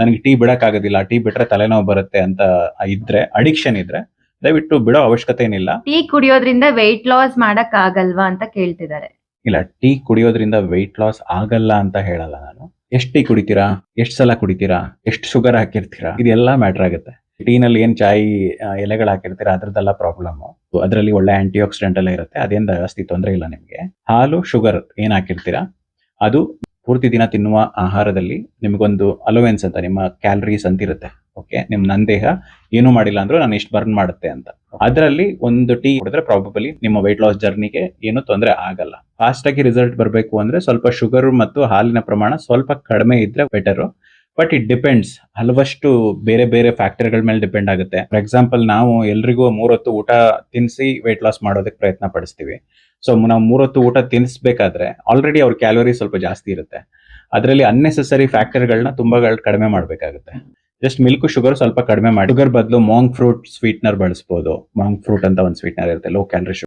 ನನಗೆ tea ಬಿಡಕ್ಕಾಗೋದಿಲ್ಲ, tea ಬಿಟ್ರೆ ತಲೆನೋವು ಬರುತ್ತೆ ಅಂತ ಇದ್ರೆ, ಅಡಿಕ್ಷನ್ ಇದ್ರೆ ದಯವಿಟ್ಟು ಬಿಡೋ ಅವಶ್ಯಕತೆ ಏನಿಲ್ಲ. ಟೀ ಕುಡಿಯೋದ್ರಿಂದ ವೆಯ್ಟ್ ಲಾಸ್ ಮಾಡಕ್ ಆಗಲ್ವಾ ಅಂತ ಕೇಳ್ತಿದ್ದಾರೆ. ಇಲ್ಲ, ಟೀ ಕುಡಿಯೋದ್ರಿಂದ ವೆಯ್ಟ್ ಲಾಸ್ ಆಗಲ್ಲ ಅಂತ ಹೇಳಲ್ಲ ನಾನು. ಎಷ್ಟು ಟೀ ಕುಡಿತೀರಾ, ಎಷ್ಟು ಸಲ ಕುಡಿತೀರಾ, ಎಷ್ಟು ಶುಗರ್ ಹಾಕಿರ್ತೀರಾ, ಇದೆಲ್ಲ ಮ್ಯಾಟರ್ ಆಗುತ್ತೆ. ಟೀನಲ್ಲಿ ಏನ್ ಚಾಯ್ ಎಲೆಗಳು ಹಾಕಿರ್ತೀರಾ ಅದ್ರದ್ದೆಲ್ಲ ಪ್ರಾಬ್ಲಮ್. ಅದರಲ್ಲಿ ಒಳ್ಳೆ ಆಂಟಿ ಆಕ್ಸಿಡೆಂಟ್ ಎಲ್ಲ ಇರುತ್ತೆ, ಅದೇನ್ ಜಾಸ್ತಿ ತೊಂದರೆ ಇಲ್ಲ ನಿಮ್ಗೆ. ಹಾಲು, ಶುಗರ್ ಏನ್ ಹಾಕಿರ್ತೀರಾ ಅದು ಪೂರ್ತಿ ದಿನ ತಿನ್ನುವ ಆಹಾರದಲ್ಲಿ ನಿಮಗೊಂದು ಅಲೋವೆನ್ಸ್ ಅಂತ, ನಿಮ್ಮ ಕ್ಯಾಲರೀಸ್ ಅಂತ ಇರುತ್ತೆ. ಓಕೆ, ನನ್ನ ದೇಹ ಏನು ಮಾಡಿಲ್ಲ ಅಂದ್ರೂ ನಾನು ಇಷ್ಟು ಬರ್ನ್ ಮಾಡುತ್ತೆ ಅಂತ. ಅದರಲ್ಲಿ ಒಂದು ಟೀ ಕುಡಿದ್ರೆ ಪ್ರಾಬಬಲಿ ನಿಮ್ಮ ವೆಯ್ಟ್ ಲಾಸ್ ಜರ್ನಿಗೆ ಏನು ತೊಂದರೆ ಆಗಲ್ಲ. ಫಾಸ್ಟ್ ಆಗಿ ರಿಸಲ್ಟ್ ಬರಬೇಕು ಅಂದ್ರೆ ಸ್ವಲ್ಪ ಶುಗರ್ ಮತ್ತು ಹಾಲಿನ ಪ್ರಮಾಣ ಸ್ವಲ್ಪ ಕಡಿಮೆ ಇದ್ರೆ ಬೆಟರ್. ಬಟ್ ಇಟ್ ಡಿಪೆಂಡ್ಸ್, ಹಲವಷ್ಟು ಬೇರೆ ಬೇರೆ ಫ್ಯಾಕ್ಟರ್ಗಳ ಮೇಲೆ ಡಿಪೆಂಡ್ ಆಗುತ್ತೆ. ಫಾರ್ ಎಕ್ಸಾಂಪಲ್, ನಾವು ಎಲ್ರಿಗೂ 3 ಹೊತ್ತು ಊಟ ತಿನ್ನಿಸಿ ವೆಯ್ಟ್ ಲಾಸ್ ಮಾಡೋದಕ್ಕೆ ಪ್ರಯತ್ನ ಪಡಿಸ್ತೀವಿ. ಸೊ ನಾವು 3 ಹೊತ್ತು ಊಟ ತಿನ್ನಿಸ್ಬೇಕಾದ್ರೆ ಆಲ್ರೆಡಿ ಅವ್ರ ಕ್ಯಾಲೋರಿ ಸ್ವಲ್ಪ ಜಾಸ್ತಿ ಇರುತ್ತೆ. ಅದರಲ್ಲಿ ಅನ್ನೆಸೆಸರಿ ಫ್ಯಾಕ್ಟರ್ಗಳನ್ನ ತುಂಬಾ ಕಡಿಮೆ ಮಾಡಬೇಕಾಗುತ್ತೆ. ಜಸ್ಟ್ ಮಿಲ್ಕ್, ಶುಗರ್ ಸ್ವಲ್ಪ ಕಡಿಮೆ ಮಾಡಿ, ಶುಗರ್ ಬದಲು ಮಾಂಗ್ ಫ್ರೂಟ್ ಸ್ವೀಟ್ನರ್ ಬಳಸ್ಬೋದು. ಮಾಂಗ್ ಫ್ರೂಟ್ ಅಂತ ಒಂದು ಸ್ವೀಟ್ನರ್ ಇರುತ್ತೆ, ಲೋ ಕ್ಯಾಲರಿ